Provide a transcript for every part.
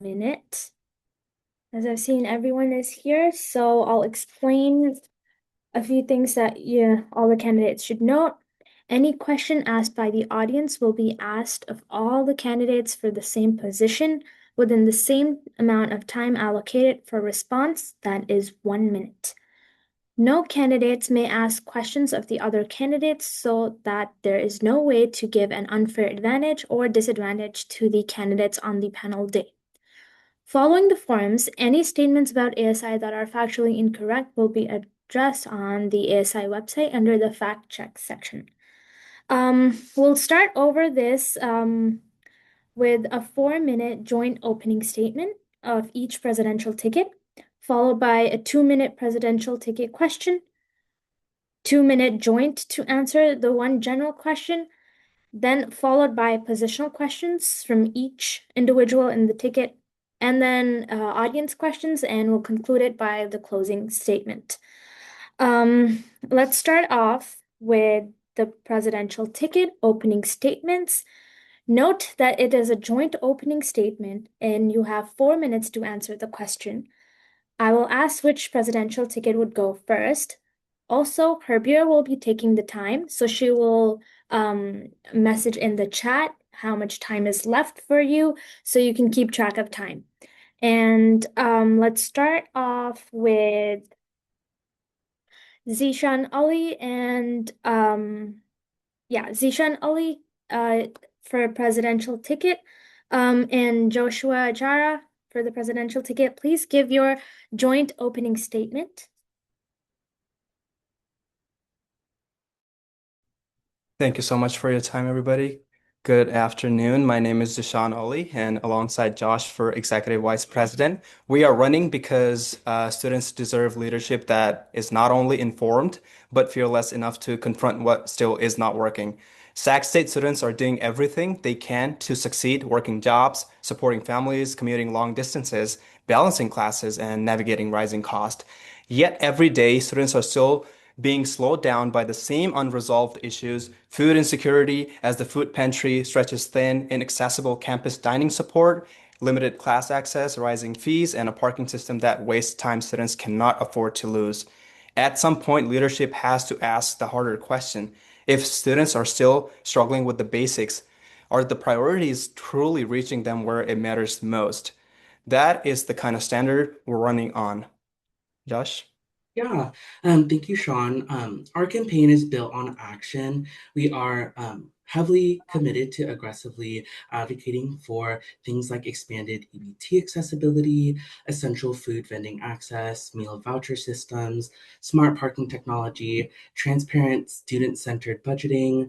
Minute. As I've seen, everyone is here, so I'll explain a few things that all the candidates should note. Any question asked by the audience will be asked of all the candidates for the same position within the same amount of time allocated for response, that is 1 minute. No candidates may ask questions of the other candidates so that there is no way to give an unfair advantage or disadvantage to the candidates on the panel day. Following the forms, any statements about ASI that are factually incorrect will be addressed on the ASI website under the fact check section. We'll start over this with a 4-minute joint opening statement of each presidential ticket, followed by a 2-minute presidential ticket question, 2-minute joint to answer the one general question, then followed by positional questions from each individual in the ticket, and then audience questions, and we'll conclude it by the closing statement. Let's start off with the presidential ticket opening statements. Note that it is a joint opening statement, and you have 4 minutes to answer the question. I will ask which presidential ticket would go first. Also, Herbia will be taking the time, so she will message in the chat how much time is left for you so you can keep track of time. And let's start off with Zishan Ali and Zishan Ali for a presidential ticket, and Joshua Jara for the presidential ticket. Please give your joint opening statement. Thank you so much for your time, everybody. Good afternoon. My name is Deshaun Oli, and alongside Josh for Executive Vice President, we are running because students deserve leadership that is not only informed, but fearless enough to confront what still is not working. Sac State students are doing everything they can to succeed, working jobs, supporting families, commuting long distances, balancing classes, and navigating rising cost. Yet every day, students are still being slowed down by the same unresolved issues: food insecurity as the food pantry stretches thin, inaccessible campus dining support, limited class access, rising fees, and a parking system that wastes time students cannot afford to lose. At some point, leadership has to ask the harder question. If students are still struggling with the basics, are the priorities truly reaching them where it matters most? That is the kind of standard we're running on. Josh? Yeah, thank you, Sean. Our campaign is built on action. We are heavily committed to aggressively advocating for things like expanded EBT accessibility, essential food vending access, meal voucher systems, smart parking technology, transparent student-centered budgeting,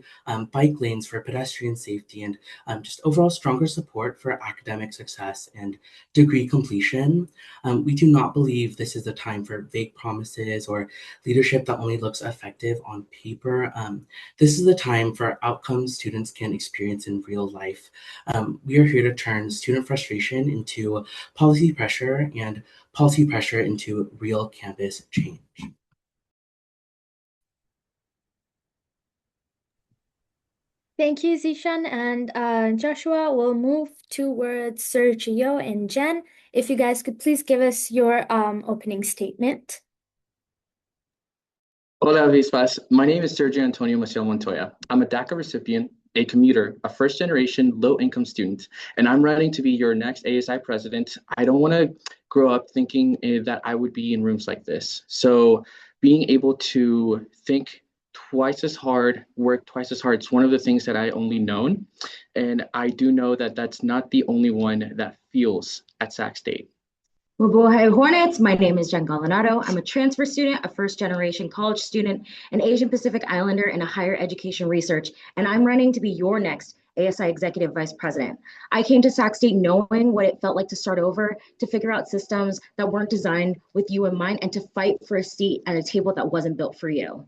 bike lanes for pedestrian safety, and just overall stronger support for academic success and degree completion. We do not believe this is the time for vague promises or leadership that only looks effective on paper. This is the time for outcomes students can experience in real life. We are here to turn student frustration into policy pressure and policy pressure into real campus change. Thank you, Zishan. And Joshua, we'll move towards Sergio and Jen. If you guys could please give us your opening statement. Hola, Avispas. My name is Sergio Antonio Maciel Montoya. I'm a DACA recipient, a commuter, a first-generation low-income student, and I'm running to be your next ASI president. I don't want to grow up thinking that I would be in rooms like this. So being able to think twice as hard, work twice as hard, it's one of the things that I only known. And I do know that that's not the only one that feels at Sac State. Mabuhay Hornets, my name is Jen Galanado. I'm a transfer student, a first generation college student, an Asian Pacific Islander, and a higher education research, and I'm running to be your next ASI Executive Vice President. I came to Sac State knowing what it felt like to start over, to figure out systems that weren't designed with you in mind, and to fight for a seat at a table that wasn't built for you.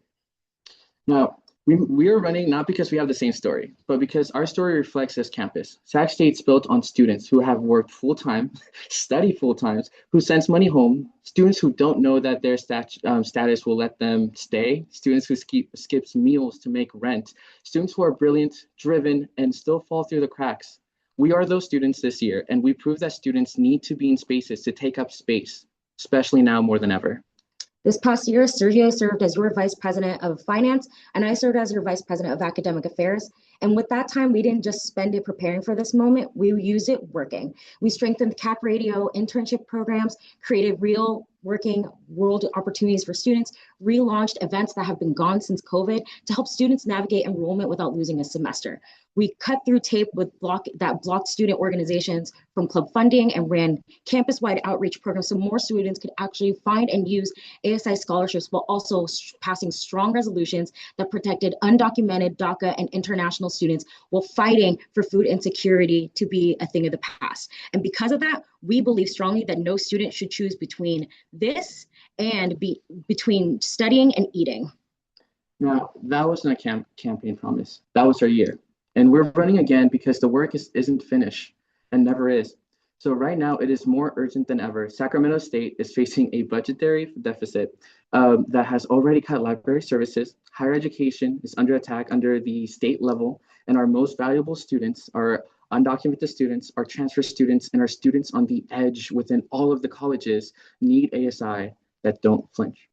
Now, we are running not because we have the same story, but because our story reflects this campus. Sac State's built on students who have worked full-time, study full-time, who sends money home, students who don't know that their status will let them stay, students who skips meals to make rent, students who are brilliant, driven, and still fall through the cracks. We are those students this year, and we prove that students need to be in spaces to take up space, especially now more than ever. This past year, Sergio served as your Vice President of Finance, and I served as your Vice President of Academic Affairs. And with that time, we didn't just spend it preparing for this moment, we used it working. We strengthened CAP radio internship programs, created real working world opportunities for students, relaunched events that have been gone since COVID to help students navigate enrollment without losing a semester. We cut through tape with blocked student organizations from club funding and ran campus-wide outreach programs so more students could actually find and use ASI scholarships while also passing strong resolutions that protected undocumented DACA and international students while fighting for food insecurity to be a thing of the past. And because of that, we believe strongly that no student should choose between this and between studying and eating. Now, that wasn't a campaign promise. That was our year. And we're running again because the work isn't finished and never is. So right now, it is more urgent than ever. Sacramento State is facing a budgetary deficit that has already cut library services. Higher education is under attack under the state level, and our most valuable students are undocumented students, our transfer students, and our students on the edge within all of the colleges need ASI that don't flinch.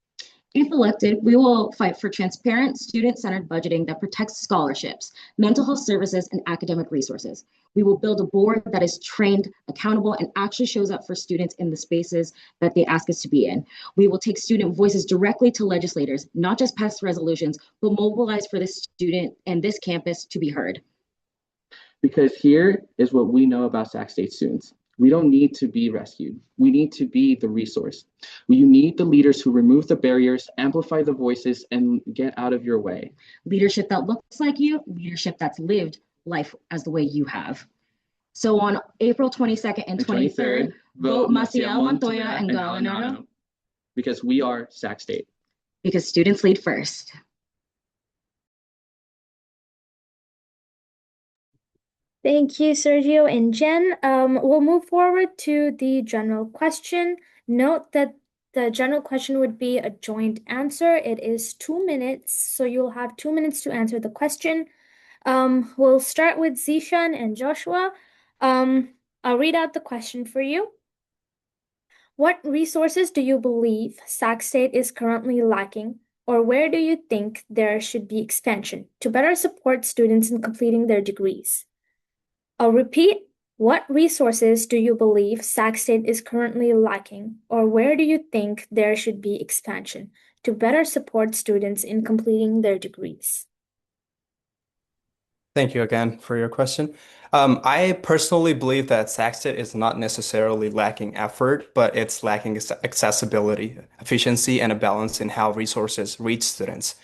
If elected, we will fight for transparent, student-centered budgeting that protects scholarships, mental health services, and academic resources. We will build a board that is trained, accountable, and actually shows up for students in the spaces that they ask us to be in. We will take student voices directly to legislators, not just pass resolutions, but mobilize for this student and this campus to be heard. Because here is what we know about Sac State students. We don't need to be rescued. We need to be the resource. You need the leaders who remove the barriers, amplify the voices, and get out of your way. Leadership that looks like you, leadership that's lived life as the way you have. So on April 22nd and 23rd, vote Maciel Montoya and Galanaro. Because we are Sac State. Because students lead first. Thank you, Sergio and Jen. We'll move forward to the general question. Note that the general question would be a joint answer. It is 2 minutes, so you'll have 2 minutes to answer the question. We'll start with Zishan and Joshua. I'll read out the question for you. What resources do you believe Sac State is currently lacking, or where do you think there should be expansion to better support students in completing their degrees? I'll repeat. What resources do you believe Sac State is currently lacking, or where do you think there should be expansion to better support students in completing their degrees? Thank you again for your question. I personally believe that Sac State is not necessarily lacking effort, but it's lacking accessibility, efficiency, and a balance in how resources reach students.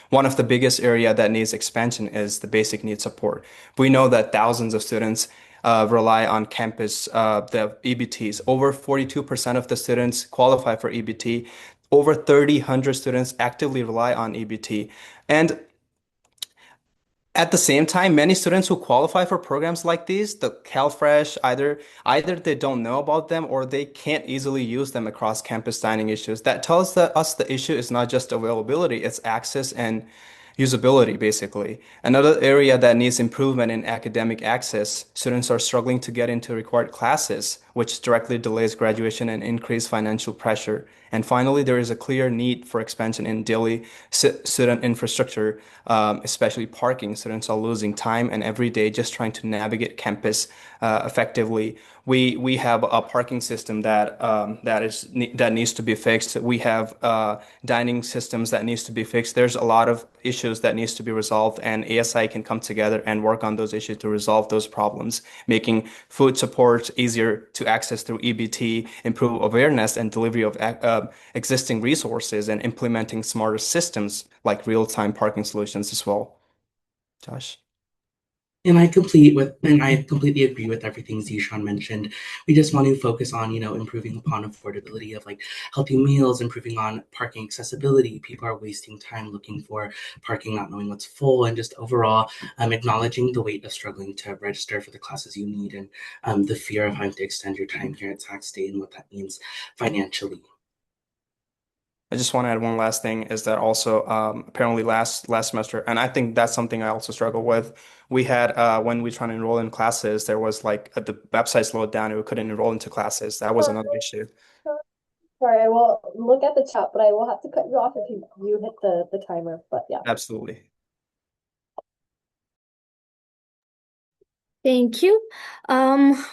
One of the biggest area that needs expansion is the basic needs support. We know that thousands of students rely on campus, the EBTs. Over 42% of the students qualify for EBT. Over 3,000 students actively rely on EBT. And at the same time, many students who qualify for programs like these, the CalFresh, either they don't know about them or they can't easily use them across campus dining issues. That tells us the issue is not just availability, it's access and usability, basically. Another area that needs improvement in academic access, students are struggling to get into required classes, which directly delays graduation and increase financial pressure. And finally, there is a clear need for expansion in daily student infrastructure, especially parking. Students are losing time and every day just trying to navigate campus effectively. We have a parking system that needs to be fixed. We have dining systems that needs to be fixed. There's a lot of issues that needs to be resolved, and ASI can come together and work on those issues to resolve those problems, making food support easier to access through EBT, improve awareness and delivery of existing resources, and implementing smarter systems like real-time parking solutions as well. Josh. And I completely agree with everything Zishan mentioned. We just want to focus on, improving upon affordability of like healthy meals, improving on parking accessibility. People are wasting time looking for parking, not knowing what's full, and just overall acknowledging the weight of struggling to register for the classes you need and the fear of having to extend your time here at Sac State and what that means financially. I just want to add one last thing is that also apparently last semester, and I think that's something I also struggle with. We had when we trying to enroll in classes, there was like the website slowed down and we couldn't enroll into classes. That was another issue. Sorry, I will look at the chat, but I will have to cut you off if you hit the timer. But yeah. Absolutely. Thank you.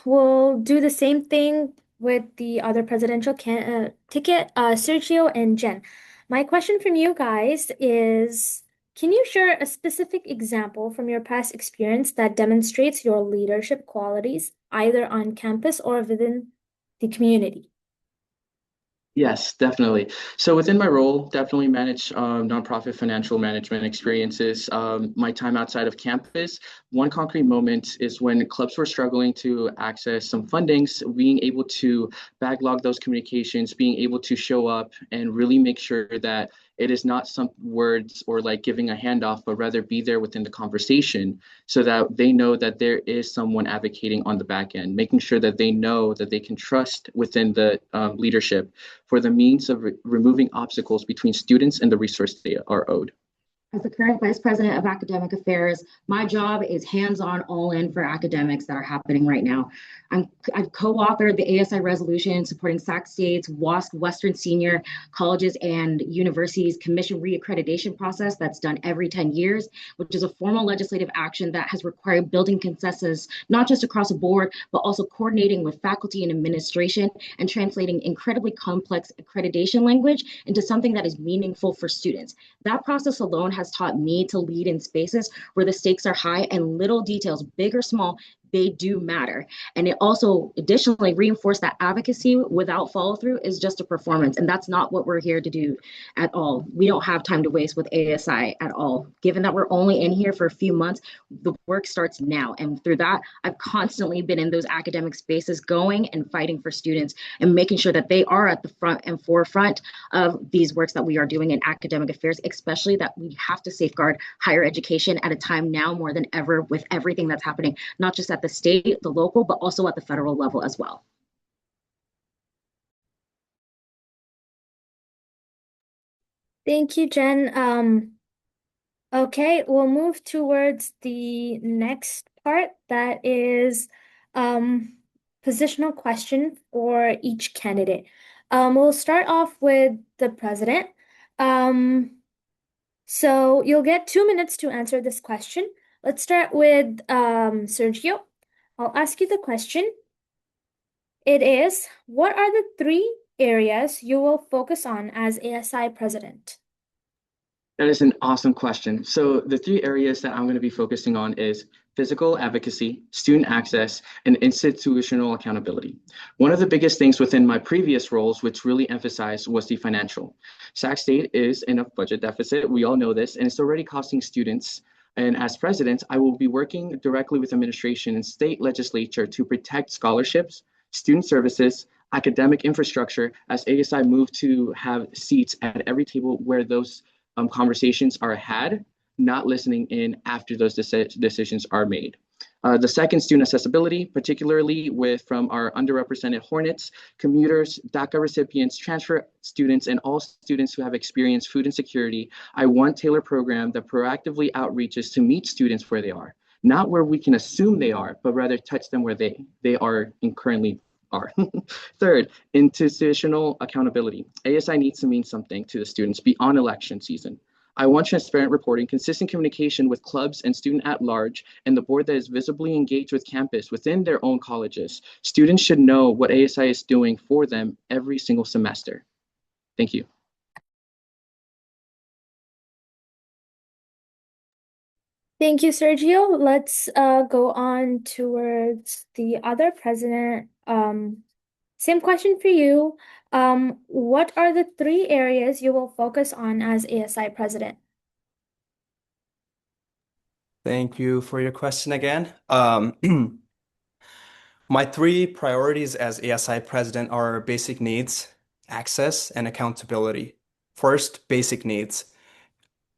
We'll do the same thing with the other presidential ticket, Sergio and Jen. My question from you guys is, can you share a specific example from your past experience that demonstrates your leadership qualities, either on campus or within the community? Yes, definitely. So within my role, definitely manage nonprofit financial management experiences. My time outside of campus, one concrete moment is when clubs were struggling to access some fundings, being able to backlog those communications, being able to show up and really make sure that it is not some words or like giving a handoff, but rather be there within the conversation so that they know that there is someone advocating on the back end, making sure that they know that they can trust within the leadership for the means of removing obstacles between students and the resource they are owed. As the current Vice President of Academic Affairs, my job is hands-on, all-in for academics that are happening right now. I've co-authored the ASI resolution supporting Sac State's WASC Western Senior Colleges and Universities Commission reaccreditation process that's done every 10 years, which is a formal legislative action that has required building consensus, not just across the board, but also coordinating with faculty and administration and translating incredibly complex accreditation language into something that is meaningful for students. That process alone has taught me to lead in spaces where the stakes are high and little details, big or small, they do matter. And it also additionally reinforced that advocacy without follow through is just a performance. And that's not what we're here to do at all. We don't have time to waste with ASI at all. Given that we're only in here for a few months, the work starts now. And through that, I've constantly been in those academic spaces going and fighting for students and making sure that they are at the front and forefront of these works that we are doing in academic affairs, especially that we have to safeguard higher education at a time now more than ever with everything that's happening, not just at the state, the local, but also at the federal level as well. Thank you, Jen. Okay, we'll move towards the next part that is positional question for each candidate. We'll start off with the president. So you'll get 2 minutes to answer this question. Let's start with Sergio. I'll ask you the question. It is, what are the 3 areas you will focus on as ASI president? That is an awesome question. So the 3 areas that I'm going to be focusing on is physical advocacy, student access, and institutional accountability. One of the biggest things within my previous roles, which really emphasized, was the financial. Sac State is in a budget deficit. We all know this, and it's already costing students. And as president, I will be working directly with administration and state legislature to protect scholarships, student services, academic infrastructure, as ASI move to have seats at every table where those conversations are had, not listening in after those decisions are made. The second, student accessibility, particularly from our underrepresented Hornets, commuters, DACA recipients, transfer students, and all students who have experienced food insecurity. I want tailored program that proactively outreaches to meet students where they are, not where we can assume they are, but rather touch them where they are and currently are. Third, institutional accountability. ASI needs to mean something to the students beyond election season. I want transparent reporting, consistent communication with clubs and student at large, and the board that is visibly engaged with campus within their own colleges. Students should know what ASI is doing for them every single semester. Thank you. Thank you, Sergio. Let's go on towards the other president. Same question for you. What are the 3 areas you will focus on as ASI president? Thank you for your question again. My 3 priorities as ASI president are basic needs, access, and accountability. First, basic needs.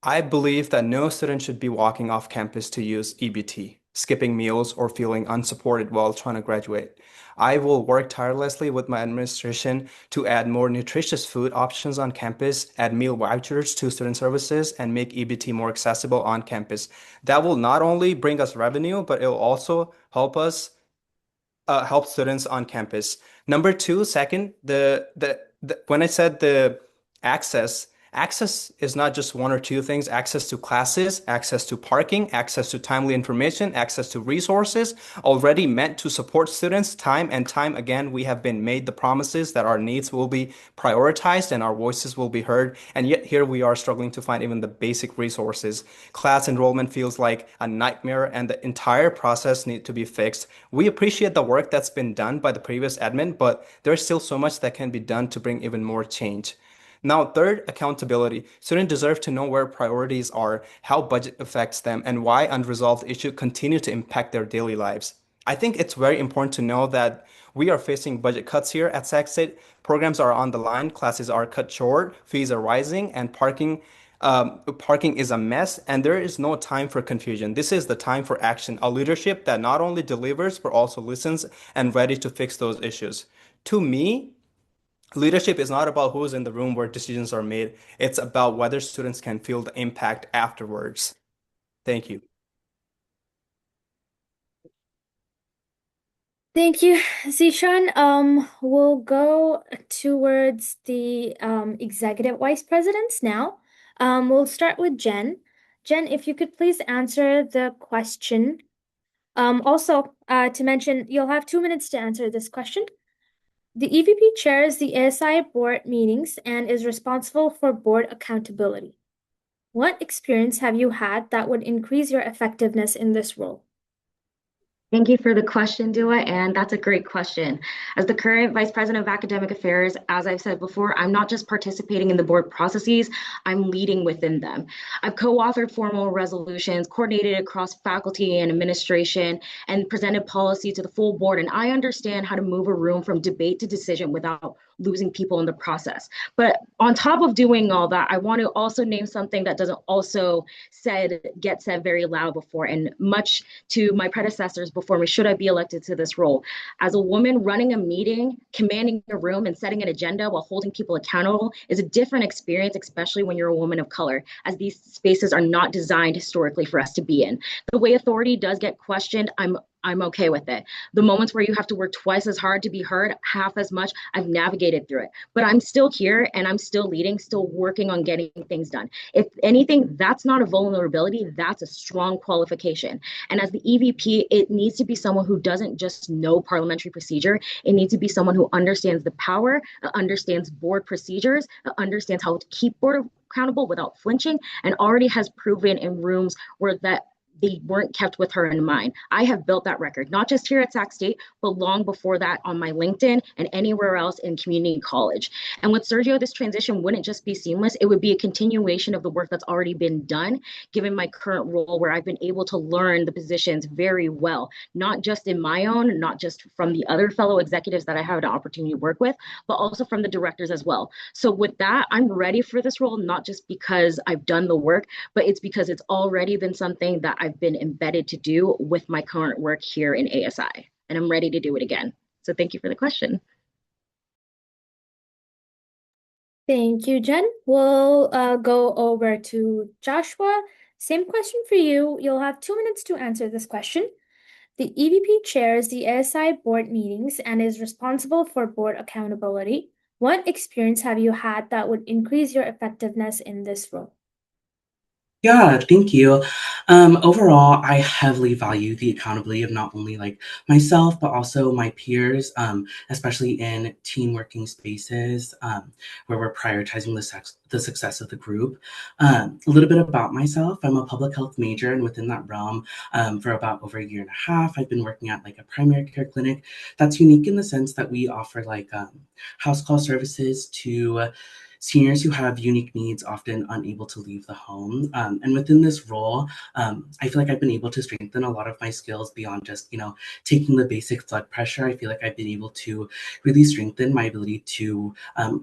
I believe that no student should be walking off campus to use EBT. skipping meals, or feeling unsupported while trying to graduate. I will work tirelessly with my administration to add more nutritious food options on campus, add meal vouchers to student services, and make EBT more accessible on campus. That will not only bring us revenue, but it will also help students on campus. Number two, second, when I said the access is not just one or two things. Access to classes, access to parking, access to timely information, access to resources already meant to support students. Time and time again, we have been made the promises that our needs will be prioritized and our voices will be heard. And yet here we are struggling to find even the basic resources. Class enrollment feels like a nightmare and the entire process needs to be fixed. We appreciate the work that's been done by the previous admin, but there's still so much that can be done to bring even more change. Now, third, accountability. Students deserve to know where priorities are, how budget affects them, and why unresolved issues continue to impact their daily lives. I think it's very important to know that we are facing budget cuts here at Sac State. Programs are on the line, classes are cut short, fees are rising, and parking is a mess, and there is no time for confusion. This is the time for action, a leadership that not only delivers but also listens and ready to fix those issues. To me, leadership is not about who's in the room where decisions are made. It's about whether students can feel the impact afterwards. Thank you. Thank you, Zishan. We'll go towards the executive vice presidents now. We'll start with Jen. Jen, if you could please answer the question. Also, to mention, you'll have 2 minutes to answer this question. The EVP chairs the ASI board meetings and is responsible for board accountability. What experience have you had that would increase your effectiveness in this role? Thank you for the question, Dua, and that's a great question. As the current Vice President of Academic Affairs, as I've said before, I'm not just participating in the board processes, I'm leading within them. I've co-authored formal resolutions, coordinated across faculty and administration, and presented policy to the full board, and I understand how to move a room from debate to decision without losing people in the process. But on top of doing all that, I want to also name something that doesn't also get said very loud before, and much to my predecessors before me, should I be elected to this role. As a woman, running a meeting, commanding a room, and setting an agenda while holding people accountable is a different experience, especially when you're a woman of color, as these spaces are not designed historically for us to be in. The way authority does get questioned, I'm okay with it. The moments where you have to work twice as hard to be heard, half as much, I've navigated through it. But I'm still here and I'm still leading, still working on getting things done. If anything, that's not a vulnerability, that's a strong qualification. And as the EVP, it needs to be someone who doesn't just know parliamentary procedure. It needs to be someone who understands the power, understands board procedures, understands how to keep board accountable without flinching, and already has proven in rooms where that they weren't kept with her in mind. I have built that record, not just here at Sac State, but long before that on my LinkedIn and anywhere else in community college. And with Sergio, this transition wouldn't just be seamless, it would be a continuation of the work that's already been done, given my current role where I've been able to learn the positions very well, not just in my own, not just from the other fellow executives that I have an opportunity to work with, but also from the directors as well. So with that, I'm ready for this role, not just because I've done the work, but it's because it's already been something that I've been embedded to do with my current work here in ASI, and I'm ready to do it again. So thank you for the question. Thank you, Jen. We'll go over to Joshua. Same question for you. You'll have 2 minutes to answer this question. The EVP chairs the ASI board meetings and is responsible for board accountability. What experience have you had that would increase your effectiveness in this role? Yeah, thank you. Overall, I heavily value the accountability of not only like myself, but also my peers, especially in team working spaces where we're prioritizing the success of the group. A little bit about myself. I'm a public health major, and within that realm, for about over a year and a half, I've been working at like a primary care clinic that's unique in the sense that we offer like house call services to seniors who have unique needs, often unable to leave the home. And within this role, I feel like I've been able to strengthen a lot of my skills beyond just, taking the basic blood pressure. I feel like I've been able to really strengthen my ability to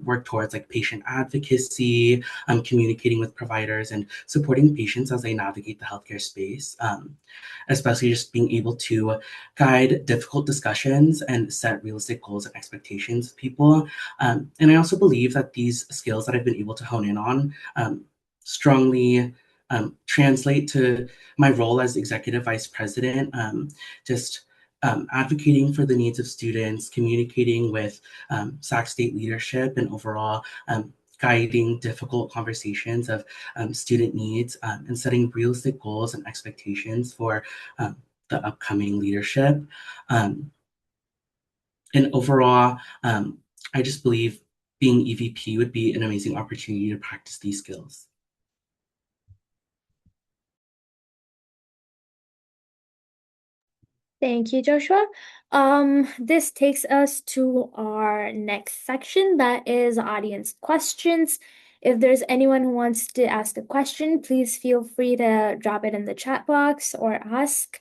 work towards like patient advocacy, communicating with providers and supporting patients as they navigate the healthcare space. especially just being able to guide difficult discussions and set realistic goals and expectations of people. And I also believe that these skills that I've been able to hone in on strongly translate to my role as executive vice president, just advocating for the needs of students, communicating with Sac State leadership, and overall guiding difficult conversations of student needs and setting realistic goals and expectations for the upcoming leadership. And overall, I just believe being EVP would be an amazing opportunity to practice these skills. Thank you, Joshua. This takes us to our next section, that is audience questions. If there's anyone who wants to ask a question, please feel free to drop it in the chat box or ask.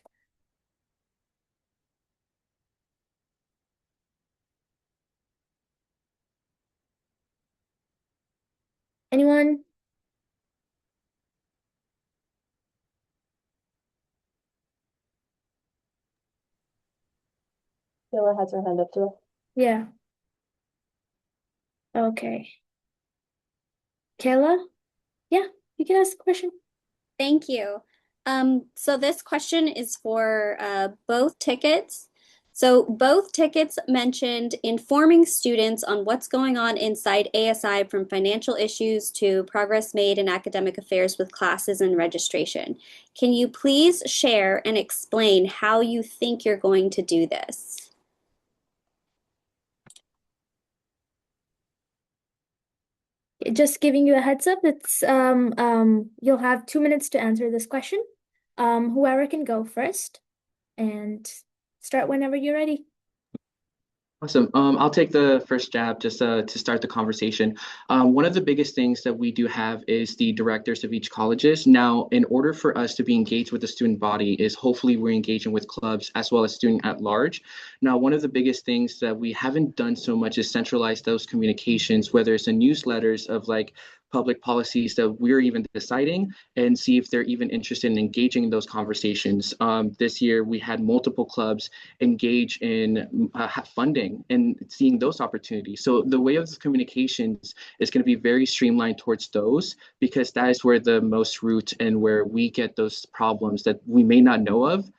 Anyone? Taylor has her hand up too. Yeah. Okay. Kayla? Yeah, you can ask a question. Thank you. So this question is for both tickets. So both tickets mentioned informing students on what's going on inside ASI, from financial issues to progress made in academic affairs with classes and registration. Can you please share and explain how you think you're going to do this? Just giving you a heads up, it's you'll have 2 minutes to answer this question. Whoever can go first and start whenever you're ready. Awesome. I'll take the first jab just to start the conversation. One of the biggest things that we do have is the directors of each colleges. Now, in order for us to be engaged with the student body is hopefully we're engaging with clubs as well as student at large. Now, one of the biggest things that we haven't done so much is centralize those communications, whether it's in newsletters of like public policies that we're even deciding, and see if they're even interested in engaging in those conversations. This year, we had multiple clubs engage in funding and seeing those opportunities. So the way of the communications is going to be very streamlined towards those, because that is where the most root and where we get those problems that we may not know of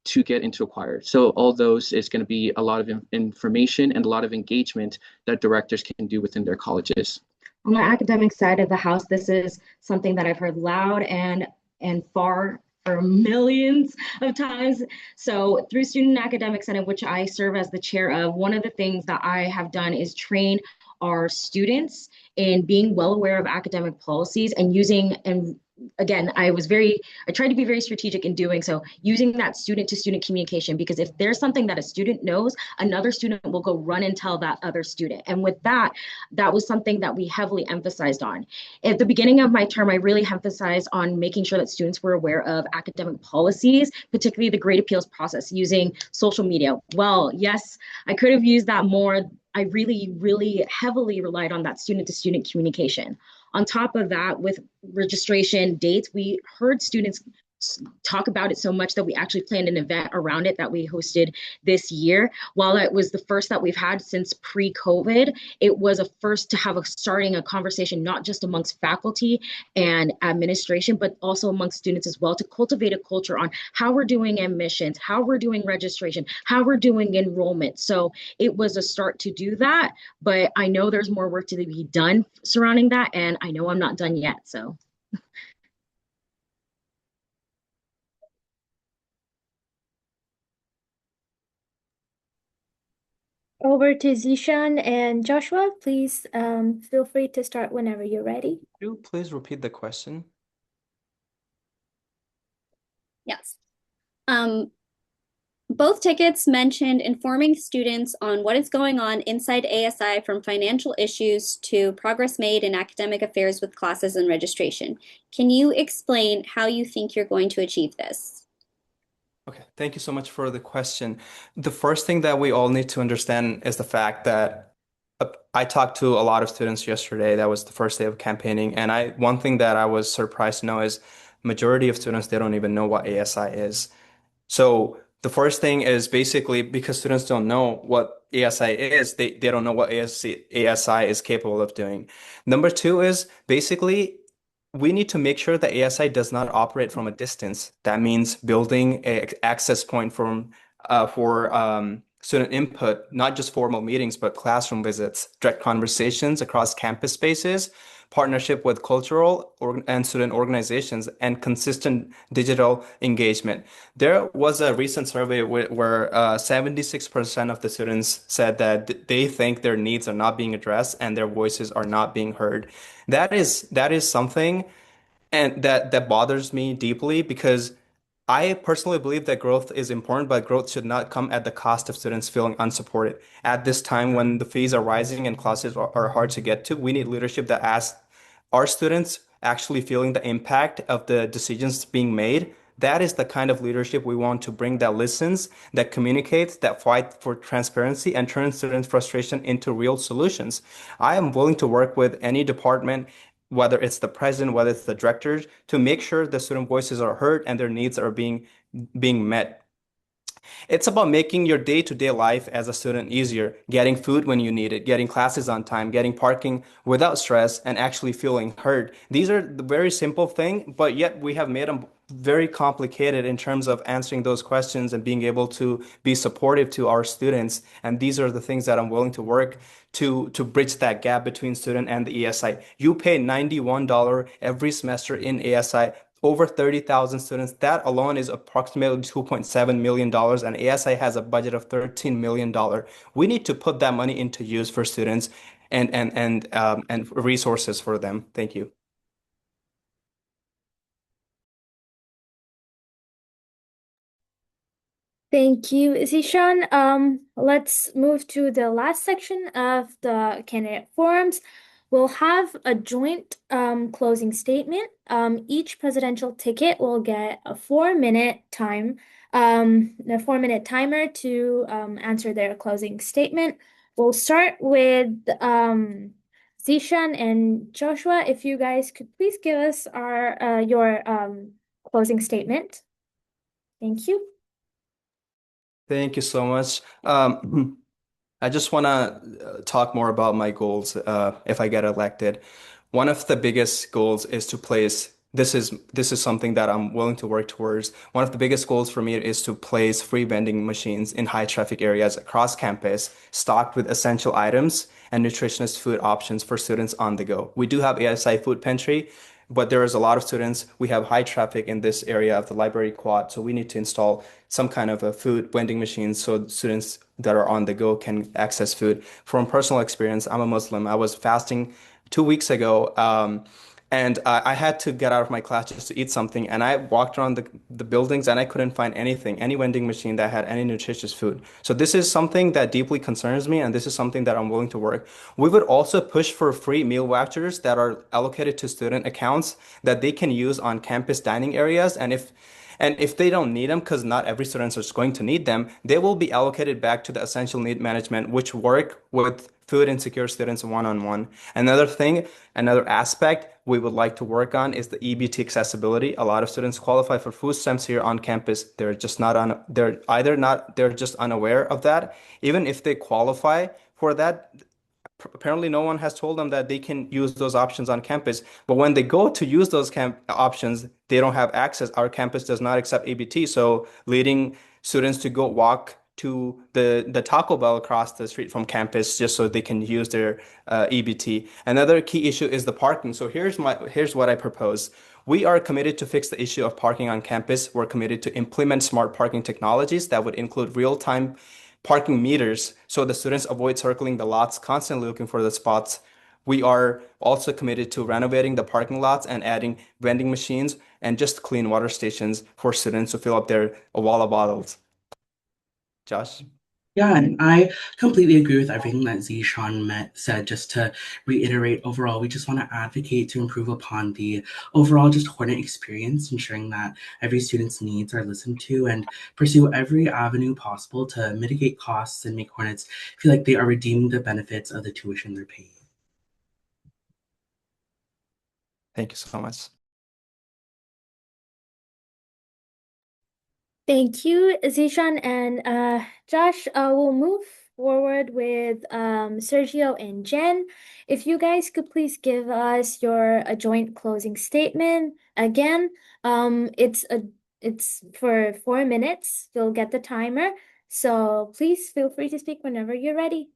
to get into acquired. So all those is going to be a lot of information and a lot of engagement that directors can do within their colleges. On the academic side of the house, this is something that I've heard loud and far for millions of times. So through Student Academic Senate, which I serve as the chair of, one of the things that I have done is train our students in being well aware of academic policies and using, and again, I tried to be very strategic in doing so, using that student to student communication, because if there's something that a student knows, another student will go run and tell that other student. And with that was something that we heavily emphasized on. At the beginning of my term, I really emphasized on making sure that students were aware of academic policies, particularly the grade appeals process, using social media. Well, yes, I could have used that more. I really, really heavily relied on that student to student communication. On top of that, with registration dates, we heard students talk about it so much that we actually planned an event around it that we hosted this year. While it was the first that we've had since pre-COVID, it was a first to have starting a conversation, not just amongst faculty and administration, but also amongst students as well, to cultivate a culture on how we're doing admissions, how we're doing registration, how we're doing enrollment. So it was a start to do that, but I know there's more work to be done surrounding that, and I know I'm not done yet, so. Over to Zishan and Joshua. Please feel free to start whenever you're ready. Could you please repeat the question? Yes. Both tickets mentioned informing students on what is going on inside ASI, from financial issues to progress made in academic affairs with classes and registration. Can you explain how you think you're going to achieve this? Okay, thank you so much for the question. The first thing that we all need to understand is the fact that I talked to a lot of students yesterday. That was the first day of campaigning. And one thing that I was surprised to know is majority of students, they don't even know what ASI is. So the first thing is basically because students don't know what ASI is, they don't know what ASI is capable of doing. Number two is basically we need to make sure that ASI does not operate from a distance. That means building an access point for student input, not just formal meetings, but classroom visits, direct conversations across campus spaces, partnership with cultural and student organizations, and consistent digital engagement. There was a recent survey where 76% of the students said that they think their needs are not being addressed and their voices are not being heard. That is something and that bothers me deeply because I personally believe that growth is important, but growth should not come at the cost of students feeling unsupported. At this time when the fees are rising and classes are hard to get to, we need leadership that asks, are students actually feeling the impact of the decisions being made? That is the kind of leadership we want to bring that listens, that communicates, that fight for transparency and turns student frustration into real solutions. I am willing to work with any department, whether it's the president, whether it's the directors, to make sure the student voices are heard and their needs are being met. It's about making your day-to-day life as a student easier, getting food when you need it, getting classes on time, getting parking without stress, and actually feeling heard. These are the very simple thing, but yet we have made them very complicated in terms of answering those questions and being able to be supportive to our students. And these are the things that I'm willing to work to bridge that gap between student and the ASI. You pay $91 every semester in ASI, over 30,000 students. That alone is approximately $2.7 million, and ASI has a budget of $13 million. We need to put that money into use for students and resources for them. Thank you. Thank you, Zishan. Let's move to the last section of the candidate forums. We'll have a joint closing statement. Each presidential ticket will get a 4-minute timer to answer their closing statement. We'll start with Zishan and Joshua. If you guys could please give us your closing statement. Thank you. Thank you so much. I just want to talk more about my goals if I get elected. One of the biggest goals is to place, this is something that I'm willing to work towards. One of the biggest goals for me is to place free vending machines in high traffic areas across campus, stocked with essential items and nutritious food options for students on the go. We do have ASI Food Pantry, but there is a lot of students. We have high traffic in this area of the library quad, so we need to install some kind of a food vending machine so students that are on the go can access food. From personal experience, I'm a Muslim. I was fasting 2 weeks ago, and I had to get out of my class just to eat something. And I walked around the buildings and I couldn't find anything, any vending machine that had any nutritious food. So this is something that deeply concerns me, and this is something that I'm willing to work. We would also push for free meal vouchers that are allocated to student accounts that they can use on campus dining areas. And if they don't need them, because not every student is going to need them, they will be allocated back to the essential need management, which work with food insecure students one-on-one. Another aspect we would like to work on is the EBT accessibility. A lot of students qualify for food stamps here on campus. They're just they're just unaware of that. Even if they qualify for that, apparently no one has told them that they can use those options on campus. But when they go to use those options, they don't have access. Our campus does not accept EBT, so leading students to go walk to the Taco Bell across the street from campus just so they can use their EBT. Another key issue is the parking. So here's what I propose. We are committed to fix the issue of parking on campus. We're committed to implement smart parking technologies that would include real-time parking meters so the students avoid circling the lots, constantly looking for the spots. We are also committed to renovating the parking lots and adding vending machines and just clean water stations for students to fill up their Awala bottles. Josh? Yeah, and I completely agree with everything that Zishan said. Just to reiterate, overall, we just want to advocate to improve upon the overall just Hornet experience, ensuring that every student's needs are listened to and pursue every avenue possible to mitigate costs and make Hornets feel like they are redeeming the benefits of the tuition they're paying. Thank you so much. Thank you, Zishan and Josh. We'll move forward with Sergio and Jen. If you guys could please give us your a joint closing statement again. It's for 4 minutes. You'll get the timer. So please feel free to speak whenever you're ready.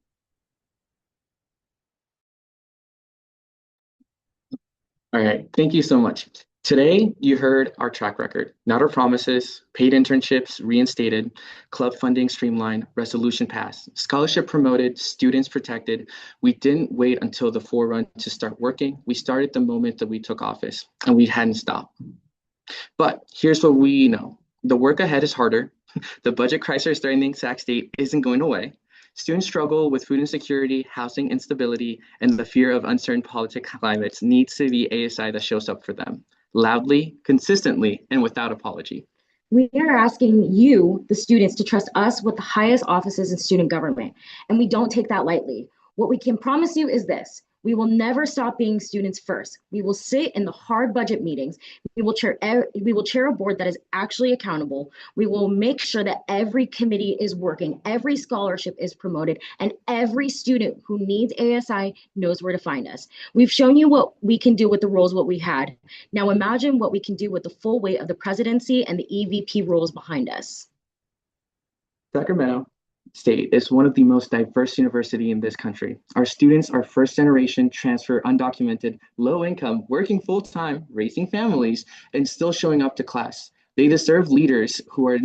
All right, thank you so much. Today, you heard our track record, not our promises, paid internships reinstated, club funding streamlined, resolution passed, scholarship promoted, students protected. We didn't wait until the forerun to start working. We started the moment that we took office, and we hadn't stopped. But here's what we know. The work ahead is harder. The budget crisis threatening Sac State isn't going away. Students struggle with food insecurity, housing instability, and the fear of uncertain politic climates needs to be ASI that shows up for them, loudly, consistently, and without apology. We are asking you, the students, to trust us with the highest offices in student government, and we don't take that lightly. What we can promise you is this: we will never stop being students first. We will sit in the hard budget meetings. We will chair a board that is actually accountable. We will make sure that every committee is working, every scholarship is promoted, and every student who needs ASI knows where to find us. We've shown you what we can do with the roles what we had. Now imagine what we can do with the full weight of the presidency and the EVP roles behind us. Sacramento State is one of the most diverse universities in this country. Our students are first generation transfer, undocumented, low income, working full time, raising families, and still showing up to class. They deserve leaders who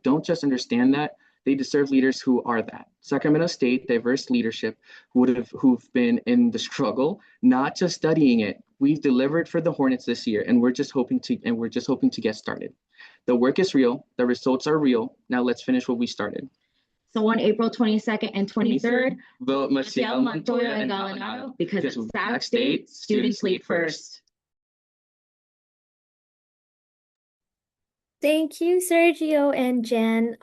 don't just understand that, they deserve leaders who are that. Sacramento State diverse leadership who've been in the struggle, not just studying it. We've delivered for the Hornets this year, and we're just hoping to get started. The work is real, the results are real. Now let's finish what we started. So on April 22nd and 23rd, vote Maciel, Montoya, and Galanado, because at Sac State, students lead first. Thank you, Sergio and Jen.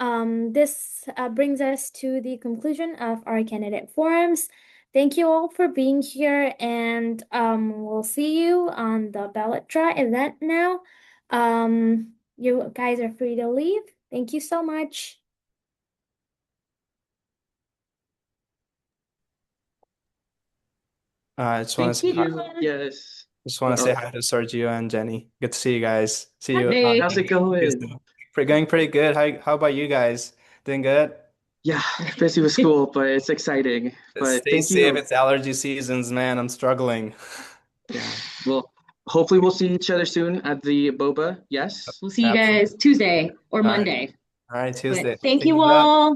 This brings us to the conclusion of our candidate forums. Thank you all for being here, and we'll see you on the ballot draw event now. You guys are free to leave. Thank you so much. I just want to Thank say you. Yes. just want to say hi to Sergio and Jenny. Good to see you guys. See you. Hey. How's it going? Going pretty good. How about you guys? Doing good? Yeah, busy with school, but it's exciting. But Stay thank safe. you. It's allergy seasons, man. I'm struggling. Yeah. Well, hopefully we'll see each other soon at the boba. Yes. We'll see you guys Tuesday or Monday. All right, Tuesday. Thank you Fingers up. all.